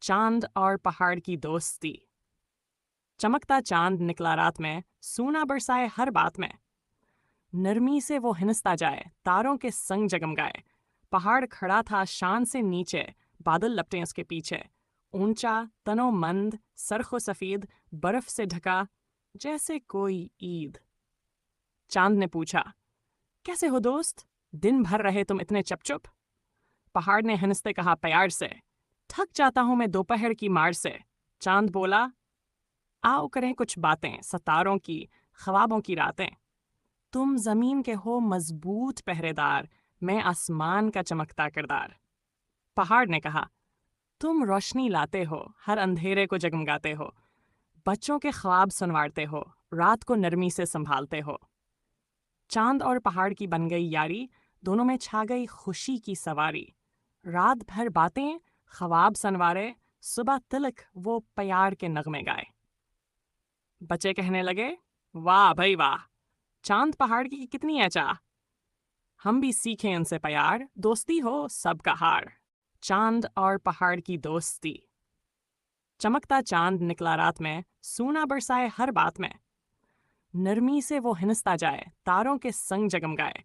चांद और पहाड़ की दोस्ती। चमकता चांद निकला रात में, सूना बरसाए हर बात में। नरमी से वो हिनसता जाए, तारों के संग जगमगाए। पहाड़ खड़ा था शान से नीचे, बादल लपटे उसके पीछे। ऊंचा, तनोमंद, सरखो सफेद, बर्फ से ढका, जैसे कोई ईद। चांद ने पूछा, कैसे हो दोस्त? दिन भर रहे तुम इतने चुप? पहाड़ ने हंसते कहा प्यार से, थक जाता हूं मैं दोपहर की मार से। चांद बोला, आओ करें कुछ बातें, सितारों की, ख्वाबों की रातें। तुम जमीन के हो मजबूत पहरेदार, मैं आसमान का चमकता किरदार। पहाड़ ने कहा, तुम रोशनी लाते हो, हर अंधेरे को जगमगाते हो। बच्चों के ख्वाब सुनवारते हो, रात को नरमी से संभालते हो। चांद और पहाड़ की बन गई यारी, दोनों में छा गई खुशी की सवारी। रात भर बातें, ख्वाब सनवारे, सुबह तिलक वो प्यार के नगमे गाए। बच्चे कहने लगे, वाह भाई वाह, चांद पहाड़ की कितनी है चाह। हम भी सीखें उनसे प्यार, दोस्ती हो सबका हार। चांद और पहाड़ की दोस्ती। चमकता चांद निकला रात में, सूना बरसाए हर बात में। नरमी से वो हिनसता जाए, तारों के संग जगमगाए।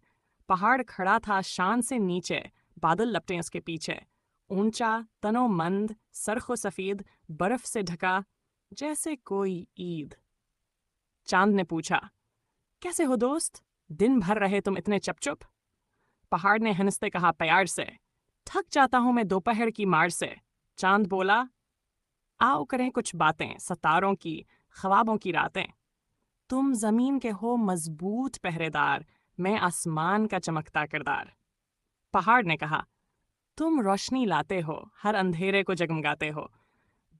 पहाड़ खड़ा था शान से नीचे, बादल लपटे उसके पीछे। ऊंचा, तनोमंद, सरखो सफेद, बर्फ से ढका, जैसे कोई ईद। चांद ने पूछा, कैसे हो दोस्त? दिन भर रहे तुम इतने चुप? पहाड़ ने हंसते कहा प्यार से, थक जाता हूं मैं दोपहर की मार से। चांद बोला, आओ करें कुछ बातें, सितारों की, ख्वाबों की रातें। तुम जमीन के हो मजबूत पहरेदार, मैं आसमान का चमकता किरदार। पहाड़ ने कहा, तुम रोशनी लाते हो, हर अंधेरे को जगमगाते हो।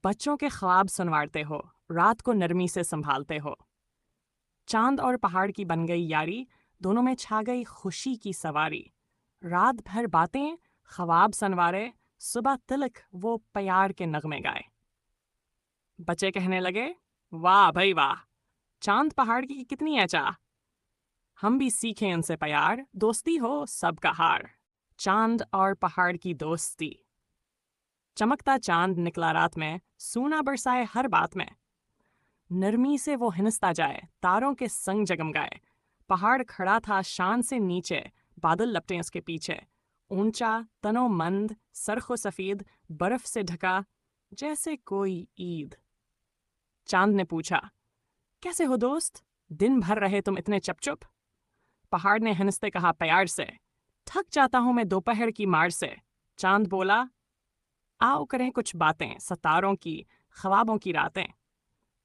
बच्चों के ख्वाब सुनवारते हो, रात को नरमी से संभालते हो। चांद और पहाड़ की बन गई यारी, दोनों में छा गई खुशी की सवारी। रात भर बातें, ख्वाब सनवारे, सुबह तिलक वो प्यार के नगमे गाए। बच्चे कहने लगे, वाह भाई वाह, चांद पहाड़ की कितनी है चाह। हम भी सीखें उनसे प्यार, दोस्ती हो सबका हार। चांद और पहाड़ की दोस्ती। चमकता चांद निकला रात में, सूना बरसाए हर बात में। नरमी से वो हिनसता जाए, तारों के संग जगमगाए। पहाड़ खड़ा था शान से नीचे, बादल लपटे उसके पीछे। ऊंचा, तनोमंद, सरखो सफेद, बर्फ से ढका, जैसे कोई ईद। चांद ने पूछा, कैसे हो दोस्त? दिन भर रहे तुम इतने चुप? पहाड़ ने हंसते कहा प्यार से, थक जाता हूं मैं दोपहर की मार से। चांद बोला, आओ करें कुछ बातें, सितारों की, ख्वाबों की रातें।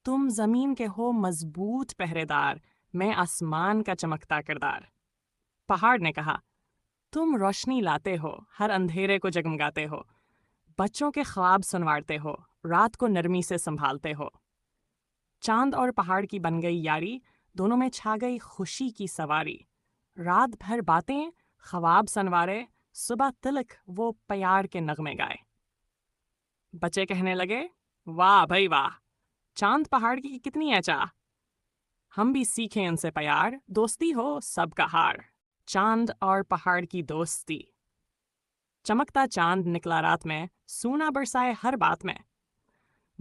तुम जमीन के हो मजबूत पहरेदार, मैं आसमान का चमकता किरदार। पहाड़ ने कहा, तुम रोशनी लाते हो, हर अंधेरे को जगमगाते हो। बच्चों के ख्वाब सुनवारते हो, रात को नरमी से संभालते हो। चांद और पहाड़ की बन गई यारी, दोनों में छा गई खुशी की सवारी। रात भर बातें, ख्वाब सनवारे, सुबह तिलक वो प्यार के नगमे गाए। बच्चे कहने लगे, वाह भाई वाह, चांद पहाड़ की कितनी है चाह। हम भी सीखें उनसे प्यार, दोस्ती हो सबका हार। चांद और पहाड़ की दोस्ती। चमकता चांद निकला रात में, सूना बरसाए हर बात में।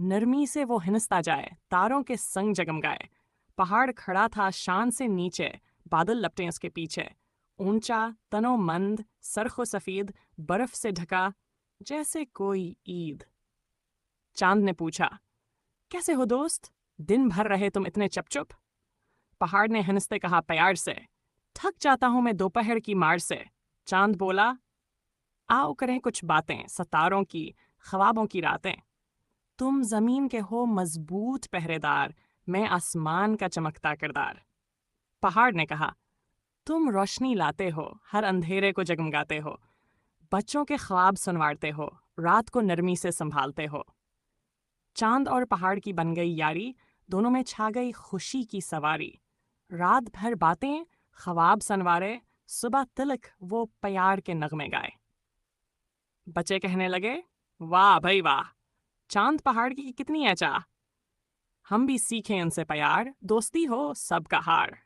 नरमी से वो हिनसता जाए, तारों के संग जगमगाए। पहाड़ खड़ा था शान से नीचे, बादल लपटे उसके पीछे। ऊंचा, तनोमंद, सरखो सफेद, बर्फ से ढका, जैसे कोई ईद। चांद ने पूछा, कैसे हो दोस्त? दिन भर रहे तुम इतने चुप? पहाड़ ने हंसते कहा प्यार से, थक जाता हूं मैं दोपहर की मार से। चांद बोला, आओ करें कुछ बातें, सितारों की, ख्वाबों की रातें। तुम जमीन के हो मजबूत पहरेदार, मैं आसमान का चमकता किरदार। पहाड़ ने कहा, तुम रोशनी लाते हो, हर अंधेरे को जगमगाते हो। बच्चों के ख्वाब सुनवारते हो, रात को नरमी से संभालते हो। चांद और पहाड़ की बन गई यारी, दोनों में छा गई खुशी की सवारी। रात भर बातें, ख्वाब सनवारे, सुबह तिलक वो प्यार के नगमे गाए। बच्चे कहने लगे, वाह भाई वाह, चांद पहाड़ की कितनी है चाह। हम भी सीखें उनसे प्यार, दोस्ती हो सबका हार।